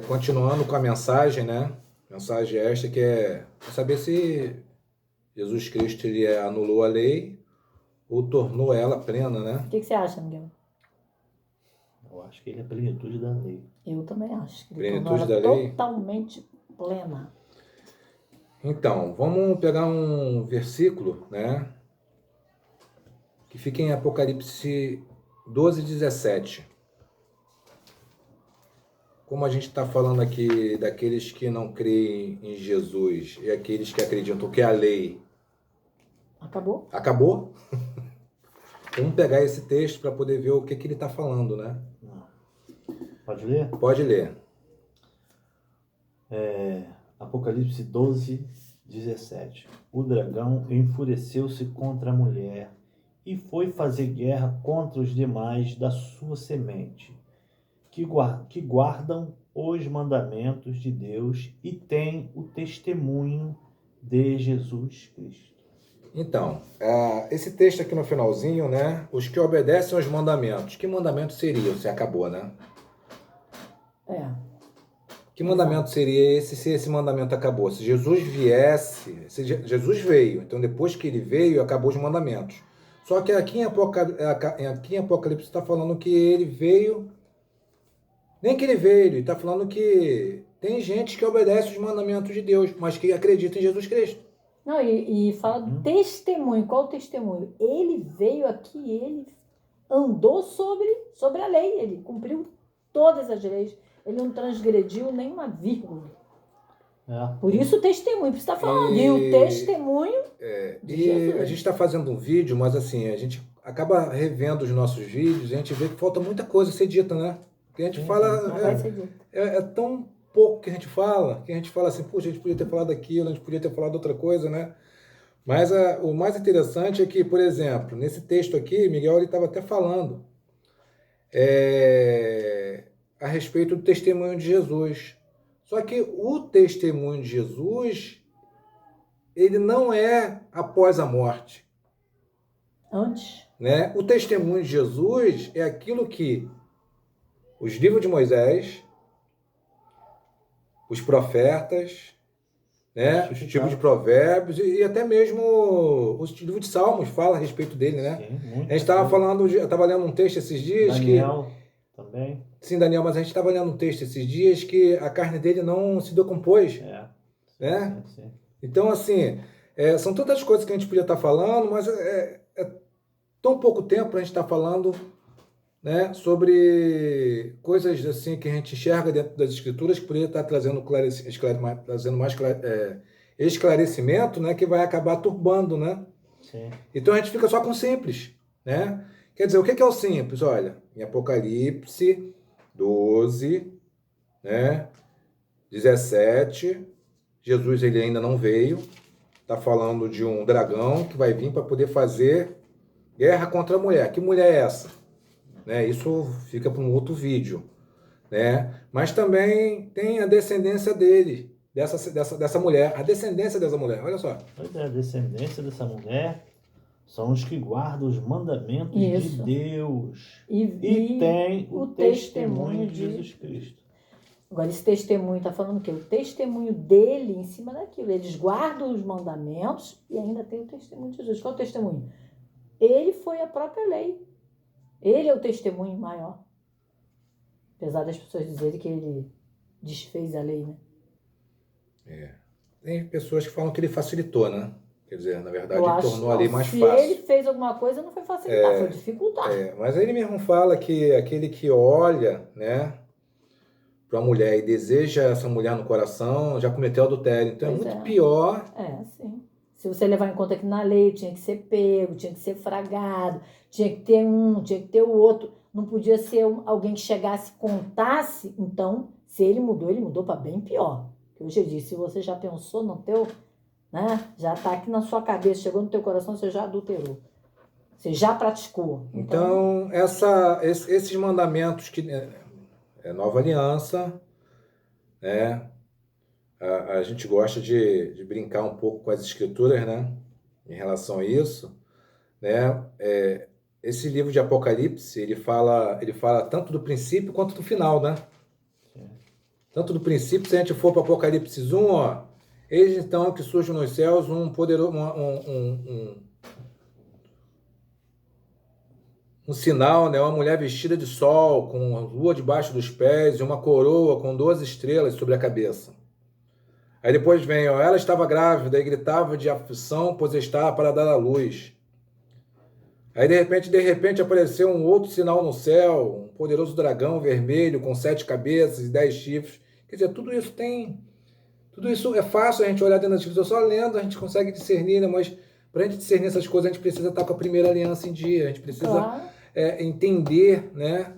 Continuando com a mensagem, né? Mensagem esta que é saber se Jesus Cristo ele anulou a lei ou tornou ela plena, né? O que você acha, Miguel? Eu acho que ele é a plenitude da lei. Eu também acho que ele Plenitude tornou ela da lei? totalmente plena. Então, vamos pegar um versículo, né? Que fica em Apocalipse 12:17. Como a gente está falando aqui daqueles que não creem em Jesus e aqueles que acreditam que a lei Acabou? acabou, vamos pegar esse texto para poder ver o que ele está falando, né? Pode ler? Pode ler. Apocalipse 12:17. O dragão enfureceu-se contra a mulher e foi fazer guerra contra os demais da sua semente, que guardam os mandamentos de Deus e têm o testemunho de Jesus Cristo. Então, esse texto aqui no finalzinho, né? Os que obedecem aos mandamentos. Que mandamento seria? Você acabou, né? Que mandamento seria esse se esse mandamento acabou? Se Jesus viesse, Jesus veio, então depois que ele veio, acabou os mandamentos. Só que aqui em Apocalipse está falando que ele veio, nem que ele veio, ele está falando que tem gente que obedece os mandamentos de Deus, mas que acredita em Jesus Cristo. Não, e fala do testemunho. Qual o testemunho? Ele veio aqui, ele andou sobre a lei, ele cumpriu todas as leis, ele não transgrediu nenhuma vírgula. Por isso o testemunho, por isso está falando, e o testemunho de Jesus. A gente está fazendo um vídeo, mas assim, a gente acaba revendo os nossos vídeos e a gente vê que falta muita coisa a ser dita, né? Porque a gente fala, Não vai ser dito. é tão pouco que a gente fala assim, puxa, a gente podia ter falado aquilo, a gente podia ter falado outra coisa, né? Mas o mais interessante é que, por exemplo, nesse texto aqui, Miguel estava até falando a respeito do testemunho de Jesus. Só que o testemunho de Jesus, ele não é após a morte. Antes. Né? O testemunho de Jesus é aquilo que os livros de Moisés, os profetas, né? Os tipos de provérbios e até mesmo os livros de Salmos falam a respeito dele, né? Sim, a gente estava falando, eu estava lendo um texto esses dias Daniel também. Sim, Daniel, mas a gente estava lendo um texto esses dias que a carne dele não se decompôs, né? Sim. Então, assim, são tantas coisas que a gente podia estar falando, mas é tão pouco tempo para a gente estar falando, né, sobre coisas assim que a gente enxerga dentro das escrituras que poderia estar trazendo mais esclarecimento, né, que vai acabar turbando, né? Sim. Então a gente fica só com o simples, né? Quer dizer, o que é o simples? Olha, em Apocalipse 12, né, 17, Jesus ele ainda não veio, está falando de um dragão que vai vir para poder fazer guerra contra a mulher. Que mulher é essa? Né? Isso fica para um outro vídeo, né? Mas também tem a descendência dele, dessa mulher, a descendência dessa mulher, olha só. Pois é, a descendência dessa mulher são os que guardam os mandamentos de Deus e têm o testemunho de Jesus Cristo. Agora, esse testemunho está falando o quê? O testemunho dele em cima daquilo. Eles guardam os mandamentos e ainda tem o testemunho de Jesus. Qual é o testemunho? Ele foi a própria lei. Ele é o testemunho maior. Apesar das pessoas dizerem que ele desfez a lei, né? Tem pessoas que falam que ele facilitou, né? Quer dizer, na verdade, ele tornou a lei mais fácil. Se ele fez alguma coisa, não foi facilitar, foi dificultar. Mas ele mesmo fala que aquele que olha, né, para uma mulher e deseja essa mulher no coração, já cometeu adultério. Então é muito pior. Sim. Se você levar em conta que na lei tinha que ser pego, tinha que ser fragado, tinha que ter um, tinha que ter o outro. Não podia ser alguém que chegasse e contasse. Então, se ele mudou para bem pior. Hoje eu disse, se você já pensou no teu, né? Já está aqui na sua cabeça, chegou no teu coração, você já adulterou. Você já praticou. Então esses mandamentos que é nova aliança, né? A gente gosta de brincar um pouco com as escrituras, né? Em relação a isso, né? Esse livro de Apocalipse, ele fala tanto do princípio quanto do final, né? Sim. Tanto do princípio, se a gente for para Apocalipse 1, ó, eis então que surge nos céus um poderoso, um sinal, né? Uma mulher vestida de sol, com a lua debaixo dos pés e uma coroa com 12 estrelas sobre a cabeça. Aí depois vem, ó, ela estava grávida e gritava de aflição, pois estava para dar à luz. Aí de repente apareceu um outro sinal no céu, um poderoso dragão vermelho com 7 cabeças e 10 chifres. Quer dizer, tudo isso é fácil a gente olhar dentro das escrituras, só lendo a gente consegue discernir, né? Mas para a gente discernir essas coisas, a gente precisa estar com a primeira aliança em dia, a gente precisa entender, né?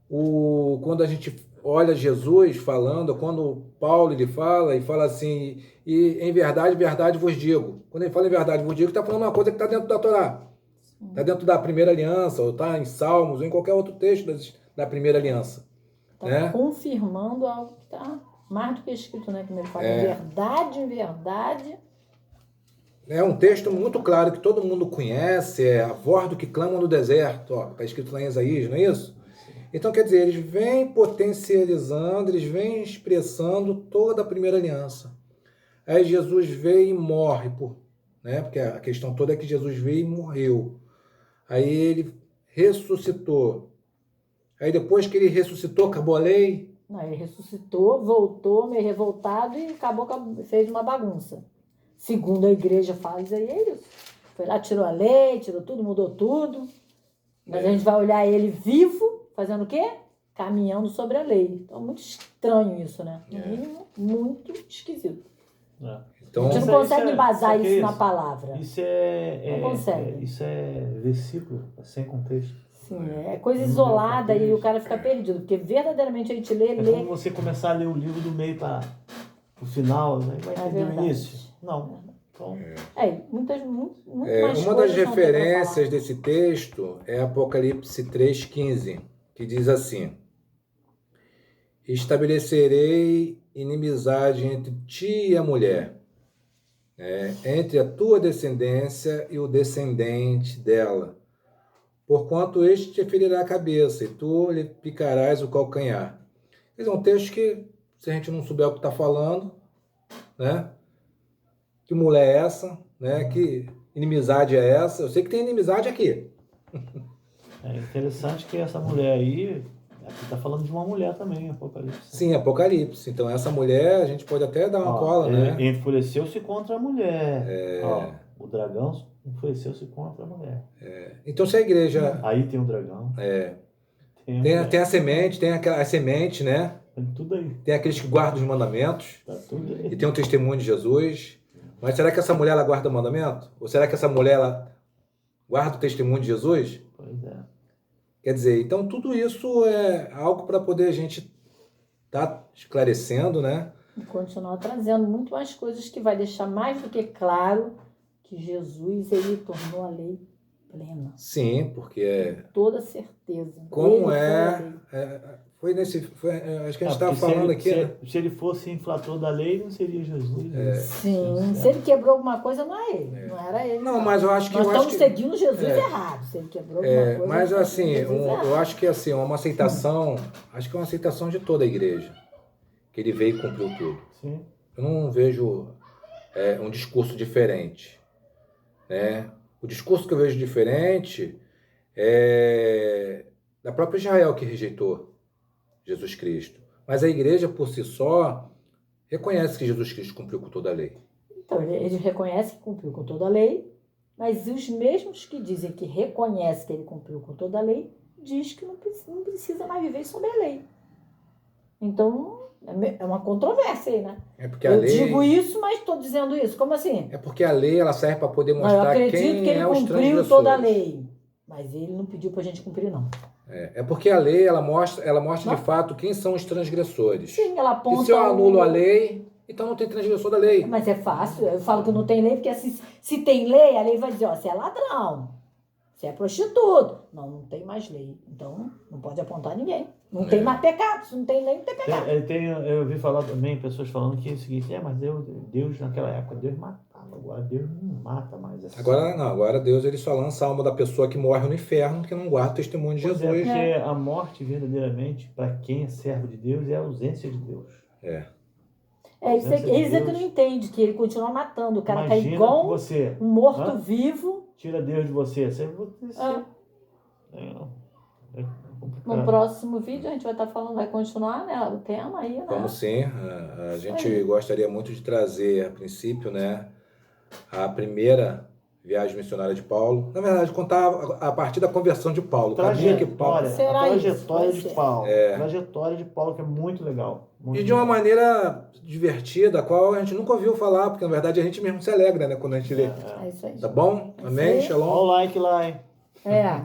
Quando a gente olha Jesus falando, quando Paulo ele fala e fala assim, e em verdade, verdade vos digo. Quando ele fala em verdade vos digo, ele está falando uma coisa que está dentro da Torá. Está dentro da primeira aliança, ou está em Salmos, ou em qualquer outro texto da primeira aliança. Está né? confirmando algo que está mais do que escrito, né? Como ele fala, verdade, verdade. É um texto muito claro que todo mundo conhece, é a voz do que clama no deserto, está escrito lá em Isaías, não é isso? Então, quer dizer, eles vêm potencializando, eles vêm expressando toda a primeira aliança. Aí Jesus veio e morre, né? Porque a questão toda é que Jesus veio e morreu. Aí ele ressuscitou. Aí depois que ele ressuscitou, acabou a lei? Não, ele ressuscitou, voltou meio revoltado e fez uma bagunça. Segundo a igreja faz, aí é isso. Foi lá, tirou a lei, tirou tudo, mudou tudo. Mas a gente vai olhar ele vivo, fazendo o quê? Caminhando sobre a lei. Então, muito estranho isso, né? No mínimo, muito esquisito. Então, a gente não consegue embasar isso na palavra. Isso não consegue. Isso é versículo, sem contexto. Sim, é coisa isolada e o cara fica perdido. Porque verdadeiramente a gente lê. Como você começar a ler o livro do meio para o final, né? Vai entender o início. Não. Então, muito mais uma das referências desse texto é Apocalipse 3,15, que diz assim: estabelecerei inimizade entre ti e a mulher, entre a tua descendência e o descendente dela, porquanto este te ferirá a cabeça e tu lhe picarás o calcanhar. Esse é um texto que, se a gente não souber o que está falando, né? Que mulher é essa, né? Que inimizade é essa? Eu sei que tem inimizade aqui. É interessante que essa mulher aí, aqui está falando de uma mulher também, Apocalipse. Sim, Apocalipse. Então essa mulher, a gente pode até dar uma cola, né? Enfureceu-se contra a mulher. O dragão enfureceu-se contra a mulher. Então se a igreja... Aí tem o dragão. Tem a semente, tem a semente, né? Tem tudo aí. Tem aqueles que guardam os mandamentos. Tá tudo aí. E tem o testemunho de Jesus. Mas será que essa mulher ela guarda o mandamento? Ou será que essa mulher ela guarda o testemunho de Jesus? Pois é. Quer dizer, então tudo isso é algo para poder a gente estar esclarecendo, né? E continuar trazendo muito mais coisas que vai deixar mais do que claro que Jesus ele tornou a lei plena. Sim, porque toda certeza. Como acho que a gente estava falando aqui, né? Se ele fosse infrator da lei, não seria Jesus. Sim, se ele quebrou alguma coisa, não é ele. Não era ele. Não, mas eu acho que... Nós estamos seguindo Jesus errado. Se ele quebrou alguma coisa... Mas assim, eu acho que assim, uma aceitação... Acho que é uma aceitação de toda a igreja. Que ele veio e cumpriu tudo. Sim. Eu não vejo um discurso diferente. Né? O discurso que eu vejo diferente é da própria Israel, que rejeitou Jesus Cristo. Mas a igreja, por si só, reconhece que Jesus Cristo cumpriu com toda a lei. Então, ele reconhece que cumpriu com toda a lei, mas os mesmos que dizem que reconhecem que ele cumpriu com toda a lei, diz que não precisa mais viver sob a lei. Então, é uma controvérsia aí, né? Eu digo isso, mas estou dizendo isso. Como assim? É porque a lei ela serve para poder mostrar quem é os transgressores. Eu acredito que ele cumpriu toda a lei, mas ele não pediu para a gente cumprir, não. É porque a lei ela mostra de fato quem são os transgressores. Sim, ela aponta... E se eu anulo a lei, então não tem transgressor da lei. Mas é fácil, eu falo que não tem lei, porque se tem lei, a lei vai dizer, você é ladrão, você é prostituto. Não tem mais lei, então não pode apontar ninguém. Não tem mais pecado, se não tem lei, não tem pecado. Eu ouvi falar também, pessoas falando que é o seguinte, mas Deus naquela época, Deus matava, agora Deus não mata mais. Agora Deus ele só lança a alma da pessoa que morre no inferno, que não guarda o testemunho de Jesus. Porque a morte verdadeiramente, para quem é servo de Deus, é a ausência de Deus. É isso Presença aqui, de eles é que Deus. não entendem, que ele continua matando. O cara tá Imagina igual que você um morto-vivo. tira Deus de você. Você Ah. é No complicado. próximo vídeo a gente vai estar falando, vai continuar, né, o tema aí, né? Vamos sim. A gente gostaria muito de trazer, a princípio, né, a primeira viagem missionária de Paulo. Na verdade, contar a partir da conversão de Paulo. O caminho que Paulo... Será a isso? trajetória Vai de ser. Paulo. A trajetória de Paulo, que é muito legal. Muito E de uma legal. maneira divertida, a qual a gente nunca ouviu falar, porque na verdade a gente mesmo se alegra, né, quando a gente lê. É isso aí. Tá bom? É isso Amém? aí. Shalom. Olha o like lá, hein? É.